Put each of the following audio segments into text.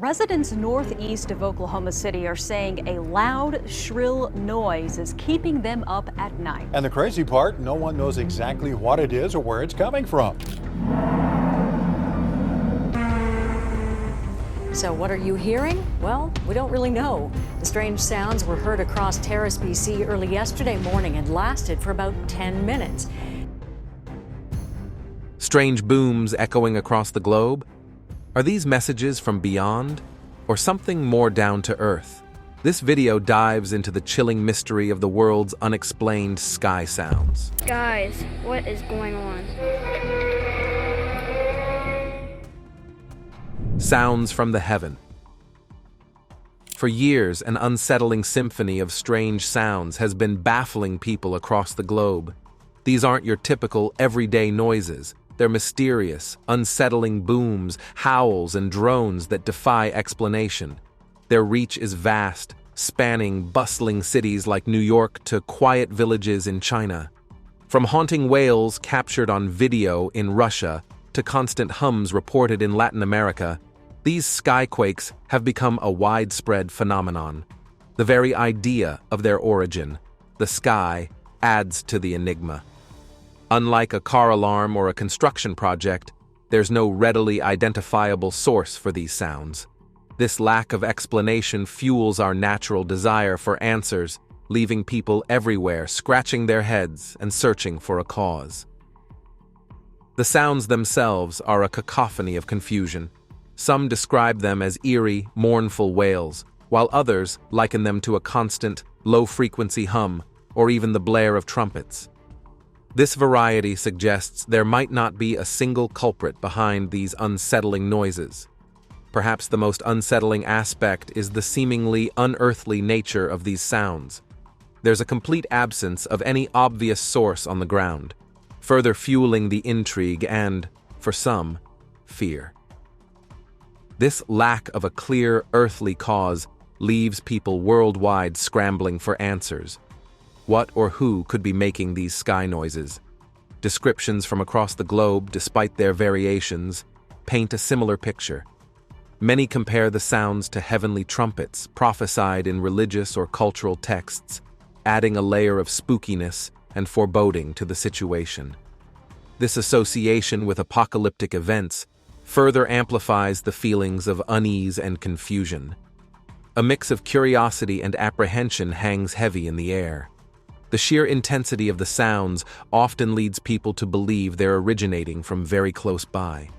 Residents northeast of Oklahoma City are saying a loud, shrill noise is keeping them up at night. And the crazy part, no one knows exactly what it is or where it's coming from. So what are you hearing? Well, we don't really know. The strange sounds were heard across Terrace, BC early yesterday morning and lasted for about 10 minutes. Strange booms echoing across the globe? Are these messages from beyond, or something more down to earth? This video dives into the chilling mystery of the world's unexplained sky sounds. Guys, what is going on? Sounds from the heaven. For years, an unsettling symphony of strange sounds has been baffling people across the globe. These aren't your typical everyday noises. They're mysterious, unsettling booms, howls, and drones that defy explanation. Their reach is vast, spanning bustling cities like New York to quiet villages in China. From haunting wails captured on video in Russia to constant hums reported in Latin America, these skyquakes have become a widespread phenomenon. The very idea of their origin, the sky, adds to the enigma. Unlike a car alarm or a construction project, there's no readily identifiable source for these sounds. This lack of explanation fuels our natural desire for answers, leaving people everywhere scratching their heads and searching for a cause. The sounds themselves are a cacophony of confusion. Some describe them as eerie, mournful wails, while others liken them to a constant, low-frequency hum or even the blare of trumpets. This variety suggests there might not be a single culprit behind these unsettling noises. Perhaps the most unsettling aspect is the seemingly unearthly nature of these sounds. There's a complete absence of any obvious source on the ground, further fueling the intrigue and, for some, fear. This lack of a clear, earthly cause leaves people worldwide scrambling for answers. What or who could be making these sky noises? Descriptions from across the globe, despite their variations, paint a similar picture. Many compare the sounds to heavenly trumpets prophesied in religious or cultural texts, adding a layer of spookiness and foreboding to the situation. This association with apocalyptic events further amplifies the feelings of unease and confusion. A mix of curiosity and apprehension hangs heavy in the air. The sheer intensity of the sounds often leads people to believe they're originating from very close by.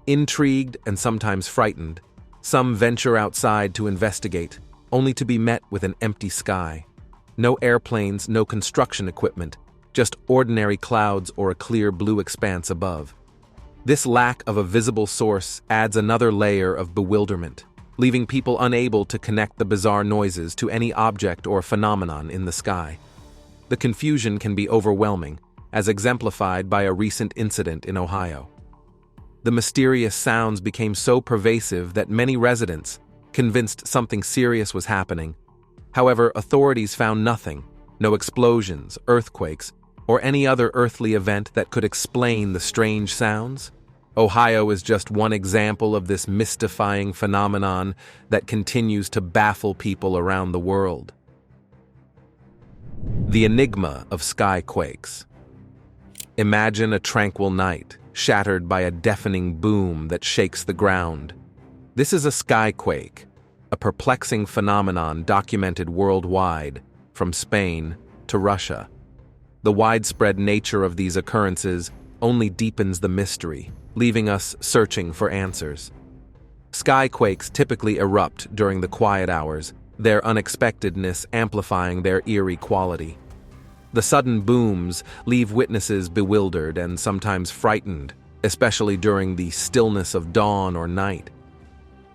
Intrigued and sometimes frightened, some venture outside to investigate, only to be met with an empty sky. No airplanes, no construction equipment, just ordinary clouds or a clear blue expanse above. This lack of a visible source adds another layer of bewilderment, leaving people unable to connect the bizarre noises to any object or phenomenon in the sky. The confusion can be overwhelming, as exemplified by a recent incident in Ohio. The mysterious sounds became so pervasive that many residents, convinced something serious was happening. However, authorities found nothing, no explosions, earthquakes, or any other earthly event that could explain the strange sounds. Ohio is just one example of this mystifying phenomenon that continues to baffle people around the world. The enigma of skyquakes. Imagine a tranquil night, shattered by a deafening boom that shakes the ground. This is a skyquake, a perplexing phenomenon documented worldwide, from Spain to Russia. The widespread nature of these occurrences only deepens the mystery, leaving us searching for answers. Skyquakes typically erupt during the quiet hours, their unexpectedness amplifying their eerie quality. The sudden booms leave witnesses bewildered and sometimes frightened, especially during the stillness of dawn or night.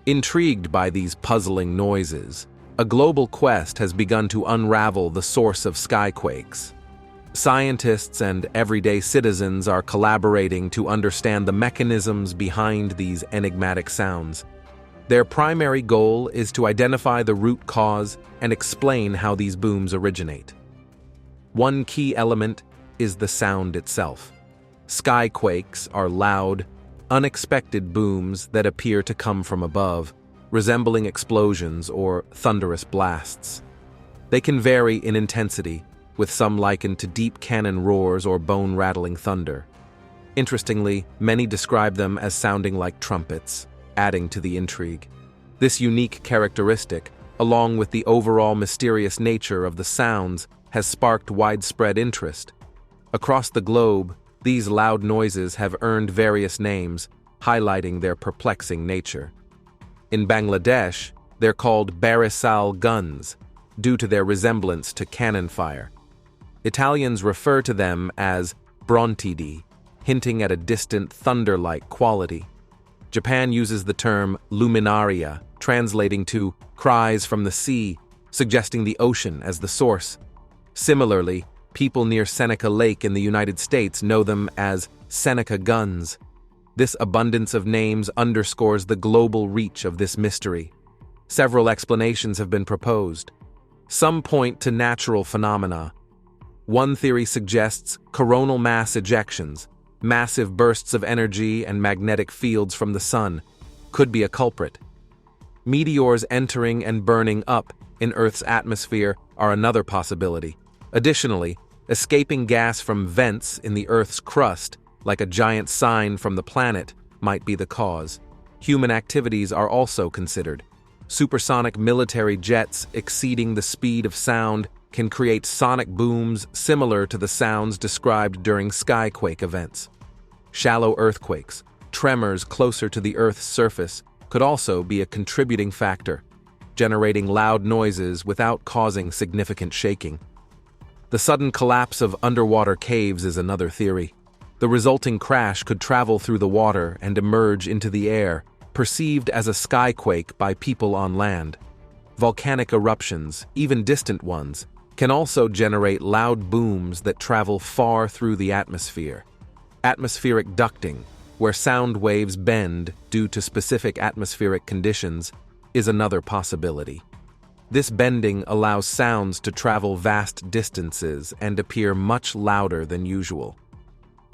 Intrigued by these puzzling noises, a global quest has begun to unravel the source of skyquakes. Scientists and everyday citizens are collaborating to understand the mechanisms behind these enigmatic sounds. Their primary goal is to identify the root cause and explain how these booms originate. One key element is the sound itself. Skyquakes are loud, unexpected booms that appear to come from above, resembling explosions or thunderous blasts. They can vary in intensity, with some likened to deep cannon roars or bone-rattling thunder. Interestingly, many describe them as sounding like trumpets, adding to the intrigue. This unique characteristic, along with the overall mysterious nature of the sounds, has sparked widespread interest. Across the globe, these loud noises have earned various names, highlighting their perplexing nature. In Bangladesh, they're called barisal guns, due to their resemblance to cannon fire. Italians refer to them as brontidi, hinting at a distant thunder-like quality. Japan uses the term luminaria, translating to cries from the sea, suggesting the ocean as the source. Similarly, people near Seneca Lake in the United States know them as Seneca guns. This abundance of names underscores the global reach of this mystery. Several explanations have been proposed. Some point to natural phenomena. One theory suggests coronal mass ejections, massive bursts of energy and magnetic fields from the sun, could be a culprit. Meteors entering and burning up in Earth's atmosphere are another possibility. Additionally, escaping gas from vents in the Earth's crust, like a giant sign from the planet, might be the cause. Human activities are also considered. Supersonic military jets exceeding the speed of sound can create sonic booms similar to the sounds described during skyquake events. Shallow earthquakes, tremors closer to the Earth's surface, could also be a contributing factor, generating loud noises without causing significant shaking. The sudden collapse of underwater caves is another theory. The resulting crash could travel through the water and emerge into the air, perceived as a skyquake by people on land. Volcanic eruptions, even distant ones, can also generate loud booms that travel far through the atmosphere. Atmospheric ducting, where sound waves bend due to specific atmospheric conditions, is another possibility. This bending allows sounds to travel vast distances and appear much louder than usual.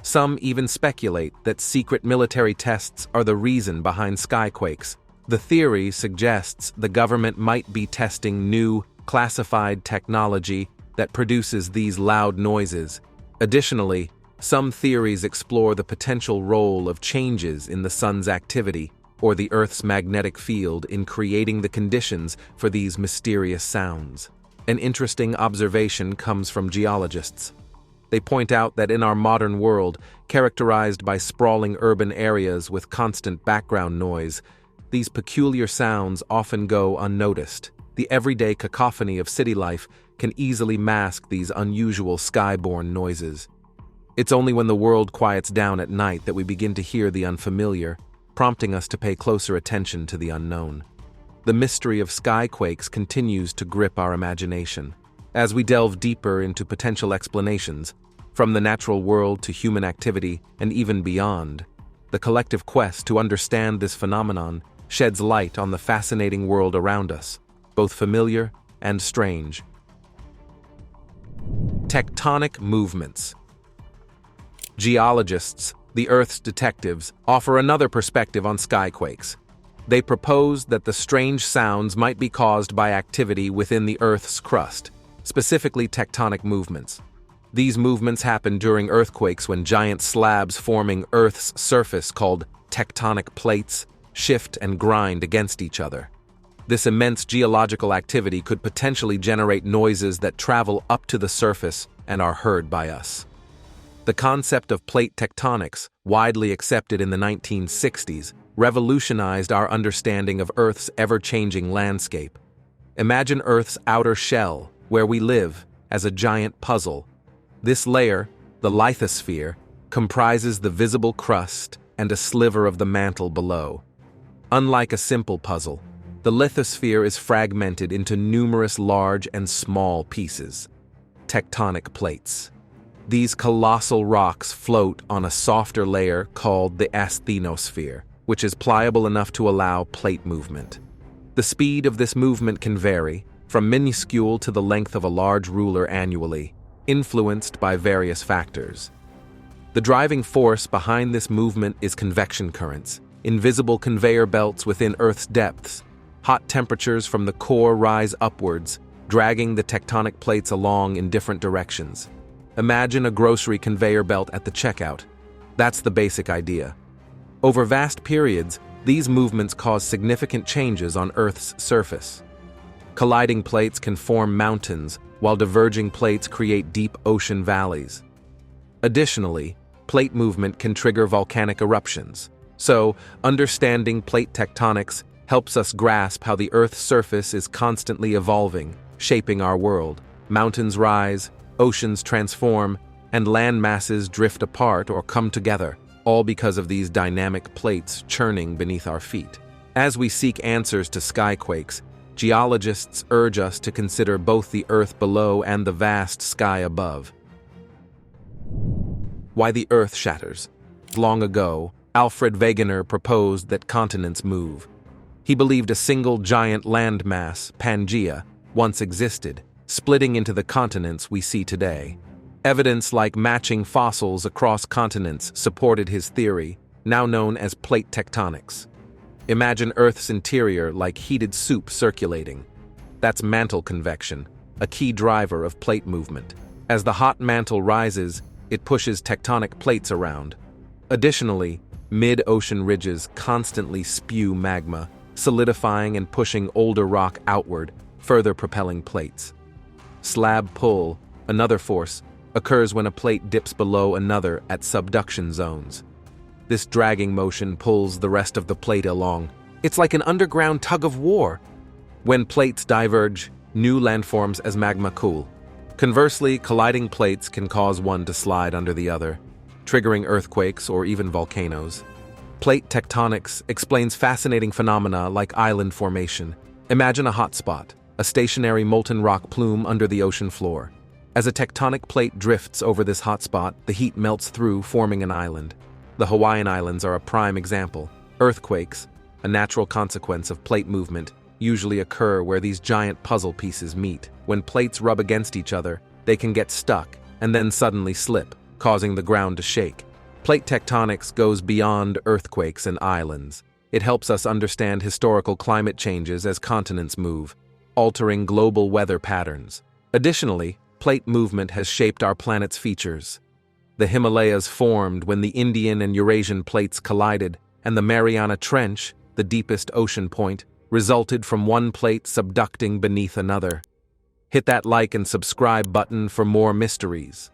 Some even speculate that secret military tests are the reason behind skyquakes. The theory suggests the government might be testing new, classified technology that produces these loud noises. Additionally, some theories explore the potential role of changes in the sun's activity or the Earth's magnetic field in creating the conditions for these mysterious sounds. An interesting observation comes from geologists. They point out that in our modern world, characterized by sprawling urban areas with constant background noise, these peculiar sounds often go unnoticed. The everyday cacophony of city life can easily mask these unusual skyborne noises. It's only when the world quiets down at night that we begin to hear the unfamiliar, prompting us to pay closer attention to the unknown. The mystery of skyquakes continues to grip our imagination. As we delve deeper into potential explanations, from the natural world to human activity and even beyond, the collective quest to understand this phenomenon sheds light on the fascinating world around us, both familiar and strange. Tectonic movements. Geologists, the Earth's detectives, offer another perspective on skyquakes. They propose that the strange sounds might be caused by activity within the Earth's crust, specifically tectonic movements. These movements happen during earthquakes when giant slabs forming Earth's surface, called tectonic plates, shift and grind against each other. This immense geological activity could potentially generate noises that travel up to the surface and are heard by us. The concept of plate tectonics, widely accepted in the 1960s, revolutionized our understanding of Earth's ever-changing landscape. Imagine Earth's outer shell, where we live, as a giant puzzle. This layer, the lithosphere, comprises the visible crust and a sliver of the mantle below. Unlike a simple puzzle, the lithosphere is fragmented into numerous large and small pieces, tectonic plates. These colossal rocks float on a softer layer called the asthenosphere, which is pliable enough to allow plate movement. The speed of this movement can vary, from minuscule to the length of a large ruler annually, influenced by various factors. The driving force behind this movement is convection currents, invisible conveyor belts within Earth's depths. Hot temperatures from the core rise upwards, dragging the tectonic plates along in different directions. Imagine a grocery conveyor belt at the checkout. That's the basic idea. Over vast periods, these movements cause significant changes on Earth's surface. Colliding plates can form mountains, while diverging plates create deep ocean valleys. Additionally, plate movement can trigger volcanic eruptions. So, understanding plate tectonics helps us grasp how the Earth's surface is constantly evolving, shaping our world. Mountains rise, oceans transform, and land masses drift apart or come together, all because of these dynamic plates churning beneath our feet. As we seek answers to skyquakes, geologists urge us to consider both the Earth below and the vast sky above. Why the Earth shatters. Long ago, Alfred Wegener proposed that continents move. He believed a single giant landmass, Pangaea, once existed, splitting into the continents we see today. Evidence like matching fossils across continents supported his theory, now known as plate tectonics. Imagine Earth's interior like heated soup circulating. That's mantle convection, a key driver of plate movement. As the hot mantle rises, it pushes tectonic plates around. Additionally, mid-ocean ridges constantly spew magma, solidifying and pushing older rock outward, further propelling plates. Slab pull, another force, occurs when a plate dips below another at subduction zones. This dragging motion pulls the rest of the plate along. It's like an underground tug of war. When plates diverge, new landforms as magma cool. Conversely, colliding plates can cause one to slide under the other, triggering earthquakes or even volcanoes. Plate tectonics explains fascinating phenomena like island formation. Imagine a hotspot, a stationary molten rock plume under the ocean floor. As a tectonic plate drifts over this hotspot, the heat melts through, forming an island. The Hawaiian Islands are a prime example. Earthquakes, a natural consequence of plate movement, usually occur where these giant puzzle pieces meet. When plates rub against each other, they can get stuck and then suddenly slip, causing the ground to shake. Plate tectonics goes beyond earthquakes and islands. It helps us understand historical climate changes as continents move, altering global weather patterns. Additionally, plate movement has shaped our planet's features. The Himalayas formed when the Indian and Eurasian plates collided, and the Mariana Trench, the deepest ocean point, resulted from one plate subducting beneath another. Hit that like and subscribe button for more mysteries.